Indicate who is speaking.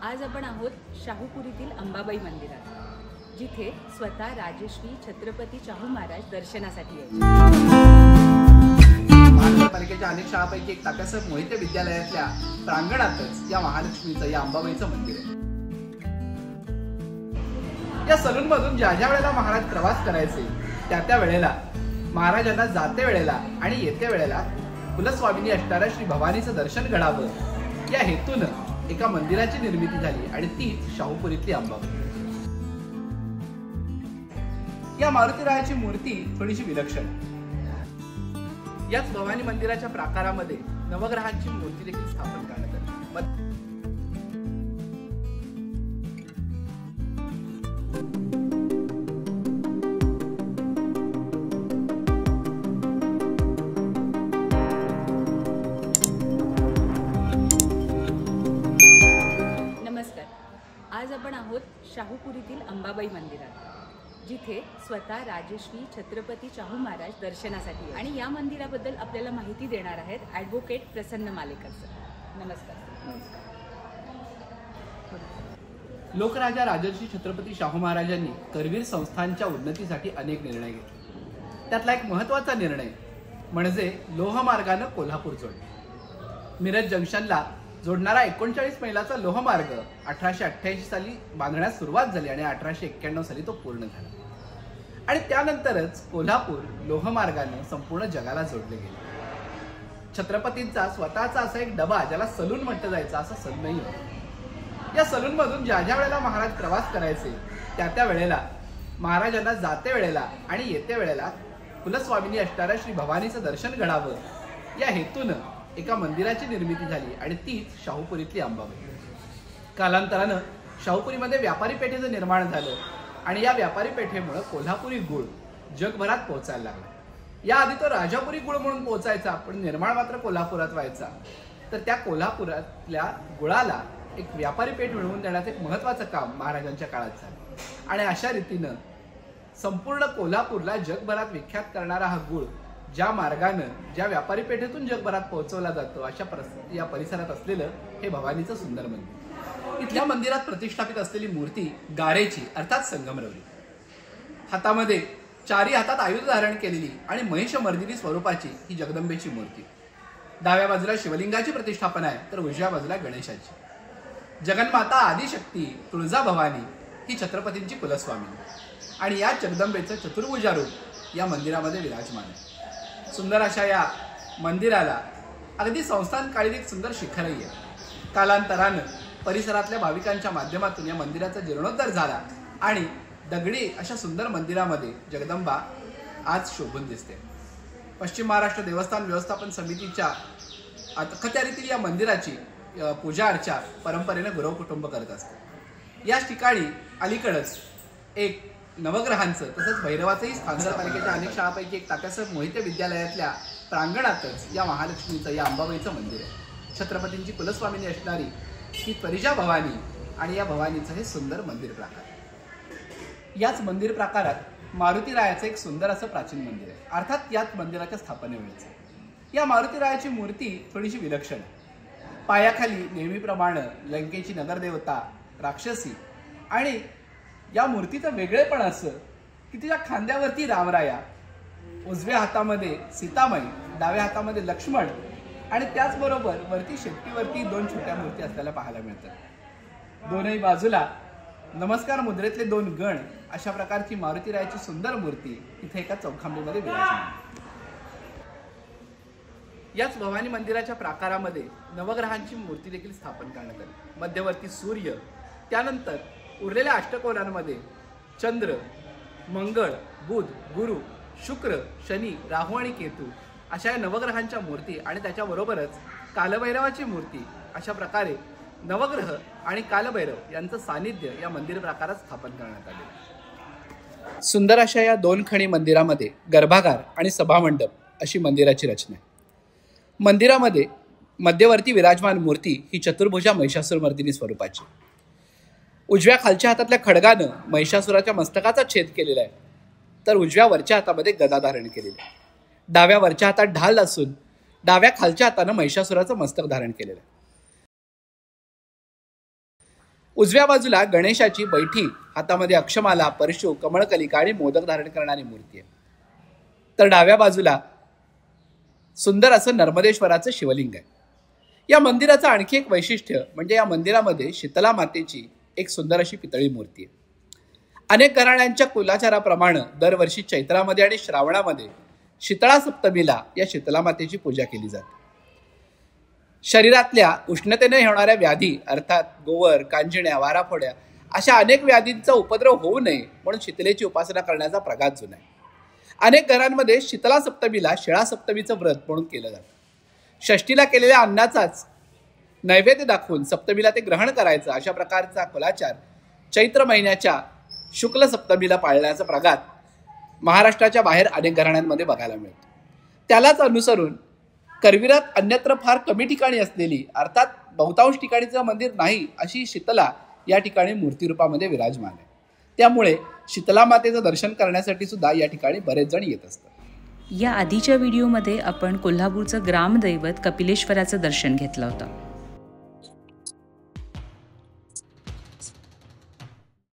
Speaker 1: आज आपण आहोत शाहूपुरीतील अंबाबाई मंदिरात, जिथे स्वतः राजश्री छत्रपती शाहू महाराज दर्शनासाठी यायचे।
Speaker 2: महानगरपालिकेच्या अनेक शाळांपैकी एक तात्यासाहेब मोहिते विद्यालयातल्या प्रांगणातच या महालक्ष्मीचं या अंबाबाईचं मंदिर आहे। या सलून मधून ज्या वेळेला महाराज प्रवास करायचे त्या वेळेला महाराजांना जाते वेळेला आणि येते वेळेला कुलस्वामिनी असणाऱ्या श्री भवानीचं दर्शन घडावं या हेतूनं एका मंदिराची निर्मिती झाली आणि ती शाहूपुरीतली अंबाबाई। या मारुतीरायाची मूर्ती थोडीशी विलक्षण। याच भवानी मंदिराच्या प्राकारामध्ये नवग्रहांची मूर्ती देखील स्थापन करण्यात आली।
Speaker 1: आज आपण आहोत शाहूपुरीतील अंबाबाई मंदिरात, जिथे स्वतः राजश्री छत्रपती शाहू महाराज दर्शनासाठी यायचे। आणि या मंदिराबद्दल आपल्याला माहिती देणार आहेत ॲडव्होकेट प्रसन्न मालेकर सर। नमस्कार।
Speaker 2: लोकराजा राजर्षी छत्रपती शाहू महाराजांनी करवीर संस्थांच्या उन्नतीसाठी अनेक निर्णय घेतले। त्यातला एक महत्त्वाचा निर्णय म्हणजे लोहमार्गाने कोल्हापूर जोडणे। मिरज जंक्शनला जोडणारा 39 मैलाचा लोहमार्ग 1888 साली बांधण्यास सुरुवात झाली आणि 1891 साली तो पूर्ण झाला। आणि त्यानंतरच कोल्हापूर लोहमार्गाने संपूर्ण जगाला जोडले गेले। छत्रपतींचा स्वतःचा असा एक डबा ज्याला सलून म्हटलं जायचं असा सलूनही होता। या सलून मधून ज्या वेळेला महाराज प्रवास करायचे त्या वेळेला महाराजांना जाते वेळेला आणि येते वेळेला कुलस्वामिनी असणाऱ्या श्री भवानीचं दर्शन घडावं या हेतूनं एका मंदिराची निर्मिती झाली आणि तीच शाहूपुरीतली अंबाबाई। कालांतरानं शाहूपुरीमध्ये व्यापारी पेठेचं निर्माण झालं आणि या व्यापारी पेठेमुळे कोल्हापुरी गुळ जगभरात पोहोचायला लागला। याआधी तो राजापुरी गुळ म्हणून पोहोचायचा, पण निर्माण मात्र कोल्हापुरात व्हायचा। तर त्या कोल्हापुरातल्या गुळाला एक व्यापारी पेठ मिळवून देण्याचं एक महत्त्वाचं काम महाराजांच्या काळात झालं आणि अशा रीतीनं संपूर्ण कोल्हापूरला जगभरात विख्यात करणारा हा गुळ ज्या मार्गाने ज्या व्यापारी पेठेतून जगभरात पोहोचवला जातो अशा या परिसरात असलेलं हे भवानीचं सुंदर मंदिर। इथल्या मंदिरात प्रतिष्ठापित असलेली मूर्ती गारेची अर्थात संगमरवरी, हातामध्ये चारी हातात आयुध धारण केलेली आणि महिषमर्दिनी स्वरूपाची ही जगदंबेची मूर्ती। डाव्या बाजूला शिवलिंगाची प्रतिष्ठापना आहे तर उजव्या बाजूला गणेशाची। जगन्माता आदिशक्ती तुळजा भवानी ही छत्रपतींची कुलस्वामिनी आणि या जगदंबेचं चतुर्भुजा रूप या मंदिरामध्ये विराजमान आहे। सुंदर अशा या मंदिराला अगदी संस्थान काळीत एक सुंदर शिखरही आहे। कालांतरानं परिसरातल्या भाविकांच्या माध्यमातून या मंदिराचा जीर्णोद्धार झाला आणि दगडी अशा सुंदर मंदिरामध्ये जगदंबा आज शोभून दिसते। पश्चिम महाराष्ट्र देवस्थान व्यवस्थापन समितीच्या अखत्या रीतीने या मंदिराची पूजा अर्चा परंपरेनं गुरव कुटुंब करत असते। याच ठिकाणी अलीकडच एक नवग्रहांचं तसंच भैरवाचंही स्थान। नगरपालिकेच्या अनेक शाळांपैकी एक तात्यासाहेब मोहिते विद्यालयातल्या प्रांगणातच या महालक्ष्मीचं या अंबाबाईचं मंदिर आहे। छत्रपतींची कुलस्वामिनी असणारी ही त्वरिजा भवानी आणि या भवानीचं हे सुंदर मंदिर प्राकार। याच मंदिर प्राकारात मारुतीरायाचं एक सुंदर असं प्राचीन मंदिर आहे, अर्थात याच मंदिराच्या स्थापनेवेळेचं। या मारुतीरायाची मूर्ती थोडीशी विलक्षण आहे। पायाखाली नेहमीप्रमाणे लंकेची नगरदेवता राक्षसी आणि या मूर्तीचं वेगळेपण असं की तिच्या खांद्यावरती रामराया, उजव्या हातामध्ये सीतामाई, डाव्या हातामध्ये लक्ष्मण आणि त्याचबरोबर वरती शेपटीवरती दोन छोट्या मूर्ती असल्याला पाहायला मिळतात। दोनही बाजूला नमस्कार मुद्रेतले दोन गण अशा प्रकारची मारुतीरायाची सुंदर मूर्ती इथे एका चौखांबीमध्ये विराजमान। याच भवानी मंदिराच्या प्राकारामध्ये नवग्रहांची मूर्ती देखील स्थापन करण्यात आली। मध्यवर्ती सूर्य, त्यानंतर उरलेल्या अष्टकोनांमध्ये चंद्र, मंगळ, बुध, गुरु, शुक्र, शनी, राहू आणि केतू अशा या नवग्रहांच्या मूर्ती आणि त्याच्याबरोबरच कालभैरवाची मूर्ती अशा प्रकारे नवग्रह आणि कालभैरव यांचं सानिध्य या मंदिर प्राकारात स्थापन करण्यात आले। सुंदर अशा या दोन खणी मंदिरामध्ये गर्भागार आणि सभामंडप अशी मंदिराची रचना आहे। मंदिरामध्ये मध्यवर्ती विराजमान मूर्ती ही चतुर्भुजा महिषासुरमर्दिनी स्वरूपाची। उजव्या खालच्या हातातल्या खडगानं महिषासुराच्या मस्तकाचा छेद केलेला आहे, तर उजव्या वरच्या हातामध्ये गदा धारण केलेली आहे। डाव्या वरच्या हातात ढाल असून डाव्या खालच्या हातानं महिषासुराचं मस्तक धारण केलेलं आहे। उजव्या बाजूला गणेशाची बैठी, हातामध्ये अक्षमाला, परशु, कमळकलिका आणि मोदक धारण करणारी मूर्ती आहे. तर डाव्या बाजूला सुंदर असं नर्मदेश्वराचं शिवलिंग आहे. या मंदिराचं आणखी एक वैशिष्ट्य म्हणजे या मंदिरामध्ये शीतला मातेची एक सुंदर अशी पितळी मूर्ती आहे. अनेक घराण्यांच्या कुलाचाराप्रमाणे दरवर्षी चैत्रामध्ये आणि श्रावणामध्ये शीतळा सप्तमीला या शीतला मातेची पूजा केली जाते. शरीरातल्या उष्णतेने होणाऱ्या व्याधी अर्थात गोवर, कांजिण्या, वाराफोड्या अशा अनेक व्याधींचा उपद्रव होऊ नये म्हणून शीतलेची उपासना करण्याचा प्रघात जुना आहे. अनेक घरांमध्ये शीतला सप्तमीला शिळा सप्तमीचं व्रत म्हणून केलं जातं. षष्टीला केलेल्या अन्नाचाच नैवेद्य दाखवून सप्तमीला ते ग्रहण करायचं अशा प्रकारचा कुलाचार चैत्र महिन्याच्या शुक्ल सप्तमीला पाळण्याचा प्रघात महाराष्ट्राच्या बाहेर अनेक घराण्यांमध्ये बघायला मिळतो. त्यालाच अनुसरून करवीरात अन्यत्र फार कमी ठिकाणी असलेली अर्थात बहुतांश ठिकाणीचं मंदिर नाही अशी शीतला या ठिकाणी मूर्तिरूपामध्ये विराजमान आहे. त्यामुळे शीतला मातेचं दर्शन करण्यासाठी सुद्धा या ठिकाणी बरेच जण येत असतात.
Speaker 1: या आधीच्या व्हिडिओमध्ये आपण कोल्हापूरचं ग्रामदैवत कपिलेश्वराचं दर्शन घेतलं होतं.